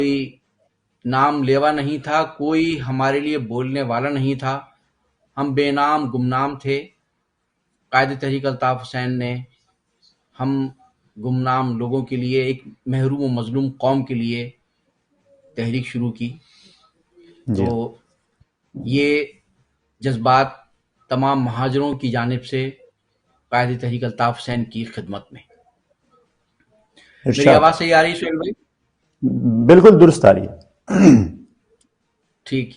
کوئی نام لیوا نہیں تھا، کوئی ہمارے لیے بولنے والا نہیں تھا، ہم بے نام گمنام تھے۔ قائد تحریک الطاف حسین نے ہم گمنام لوگوں کے لیے، ایک محروم و مظلوم قوم کے لیے تحریک شروع کی۔ جی تو یہ جذبات تمام مہاجروں کی جانب سے قائد تحریک الطاف حسین کی خدمت میں۔ میری ارشاد، آواز صحیح آ رہی ہے سہیل بھائی؟ بالکل درست آ رہی ہے۔ ٹھیک۔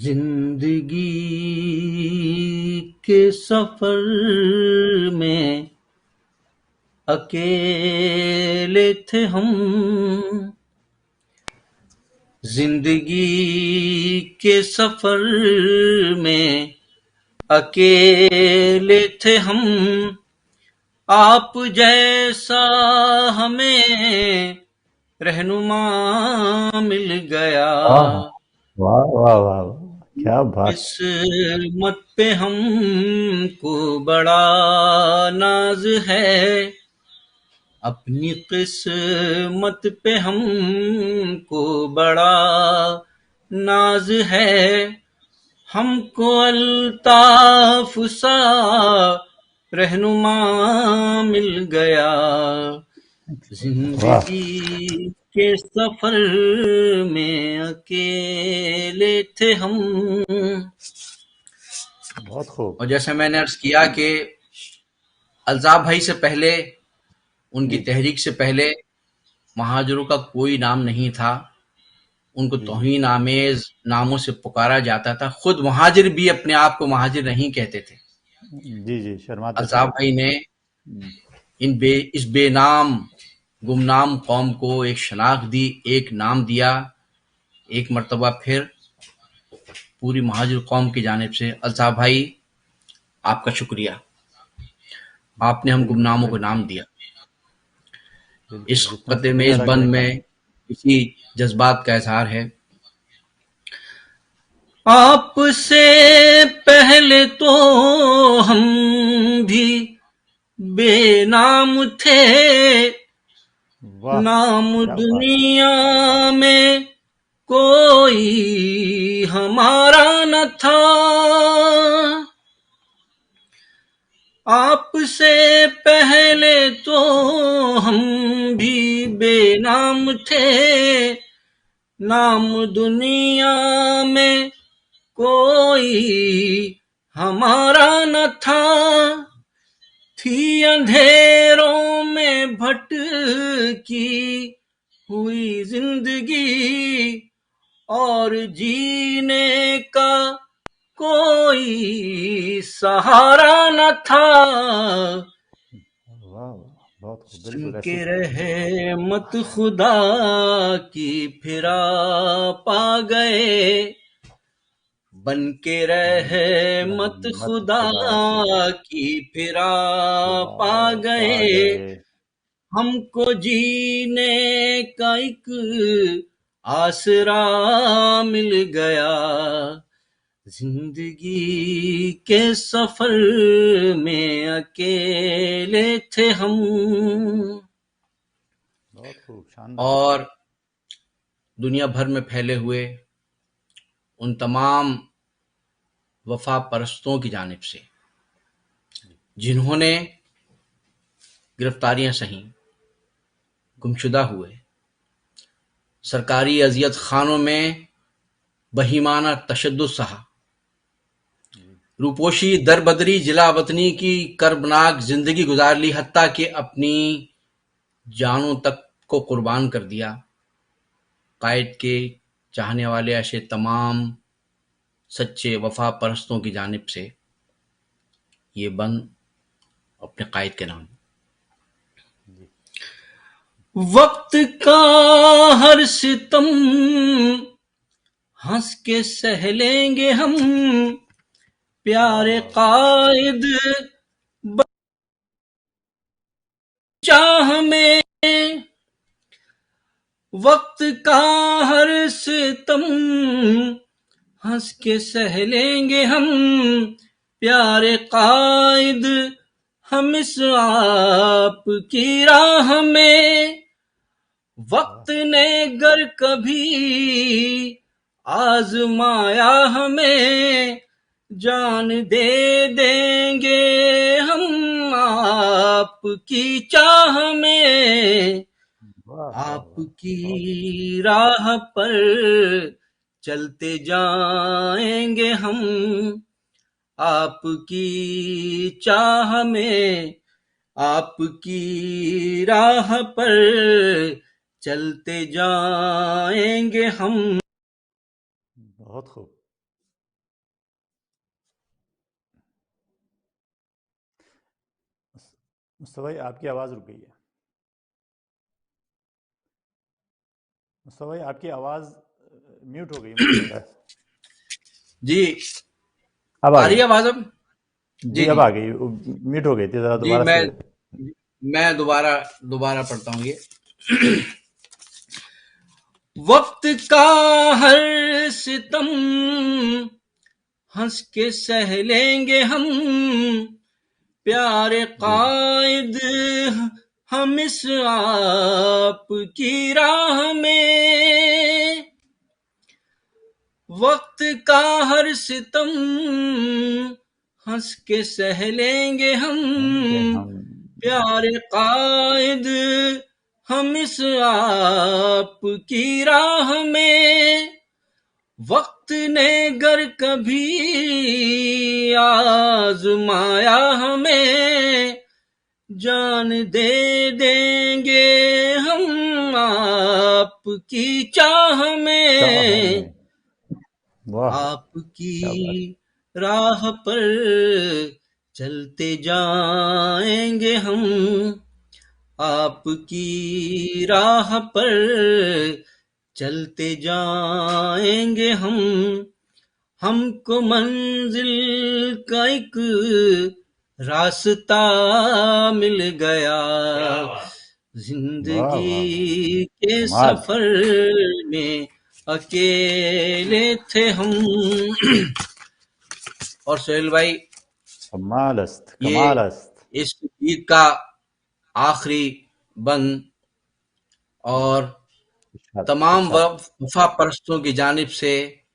زندگی کے سفر میں اکیلے تھے ہم، زندگی کے سفر میں اکیلے تھے ہم، آپ جیسا ہمیں رہنما مل گیا، واہ واہ واہ واہ، کیا بات! قسمت پہ ہم کو بڑا ناز ہے، اپنی قسمت پہ ہم کو بڑا ناز ہے، ہم کو الطاف سا رہنما مل گیا، زندگی کے سفر میں اکیلے تھے ہم۔ بہت خوب۔ اور جیسے میں نے عرض کیا کہ الطاف بھائی سے پہلے، ان کی تحریک سے پہلے مہاجروں کا کوئی نام نہیں تھا، ان کو توہین آمیز ناموں سے پکارا جاتا تھا، خود مہاجر بھی اپنے آپ کو مہاجر نہیں کہتے تھے۔ جی جی، شرماتے تھے۔ الطاف بھائی نے اس بے نام گمنام قوم کو ایک شناخت دی، ایک نام دیا۔ ایک مرتبہ پھر پوری مہاجر قوم کی جانب سے الطاف بھائی آپ کا شکریہ، آپ نے ہم گمناموں کو نام دیا۔ اس خطے میں، اس بند میں اسی جذبات کا اظہار ہے۔ آپ سے پہلے تو ہم بھی بے نام تھے، نام دنیا میں کوئی ہمارا نہ تھا، آپ سے پہلے تو ہم بھی بے نام تھے، نام دنیا میں کوئی ہمارا نہ تھا، تھی اندھیروں میں بھٹکی ہوئی زندگی، اور جینے کا کوئی سہارا نہ تھا، سن کے رحمت خدا کی پھرا پا گئے، بن کے رحمت خدا کی پھرا پا گئے، ہم کو جینے کا ایک آسرا مل گیا، زندگی کے سفر میں اکیلے تھے ہم۔ اور دنیا بھر میں پھیلے ہوئے ان تمام وفا پرستوں کی جانب سے جنہوں نے گرفتاریاں سہیں، گمشدہ ہوئے، سرکاری اذیت خانوں میں بہیمانہ تشدد سہا، روپوشی در بدری جلا وطنی کی کربناک زندگی گزار لی، حتیٰ کہ اپنی جانوں تک کو قربان کر دیا۔ قائد کے چاہنے والے ایسے تمام سچے وفا پرستوں کی جانب سے یہ بند اپنے قائد کے نام۔ وقت کا ہر ستم ہنس کے سہ لیں گے ہم، پیارے قائد چاہ میں، وقت کا ہر ستم ہنس کے سہ لیں گے ہم، پیارے قائد ہم اس آپ کی راہ میں وقت نے گر کبھی آزمایا ہمیں جان دے دیں گے ہم آپ کی چاہ میں واہ واہ آپ واہ، کی بہت راہ پر چلتے جائیں گے ہم آپ کی چاہ میں آپ کی راہ پر چلتے جائیں گے ہم بہت خوب. مصطفیٰ بھائی آپ کی آواز رک گئی ہے. مصطفیٰ بھائی آپ کی آواز میوٹ ہو گئی ہے، مجھے لگ رہا ہے. جی اب آ آ رہی گئی. ہے آواز اب جی جی اب جی آ گئی، میوٹ ہو گئی تھی، ذرا جی دوبارہ سے. میں دوبارہ پڑھتا ہوں یہ وقت کا ہر ستم ہنس کے سہ لیں گے ہم پیارے جی قائد ہم اس آپ کی راہ میں وقت کا ہر ستم ہنس کے سہ لیں گے ہم کہ ہم پیارے قائد ہم اس آپ کی راہ میں وقت نے گر کبھی آزمایا ہمیں جان دے دیں گے ہم آپ کی چاہ چاہ میں میں. واہ واہ، آپ کی کیا بات. راہ پر چلتے جائیں گے ہم آپ کی راہ پر چلتے جائیں گے ہم کو منزل کا ایک راستہ مل گیا واہ واہ واہ، زندگی کے کمال سفر میں اکیلے تھے ہم اور سہیل بھائی کمال است یہ کمال است. اس گیت کا آخری بند اور ارشاد تمام ارشاد. وفا پرستوں کی جانب سے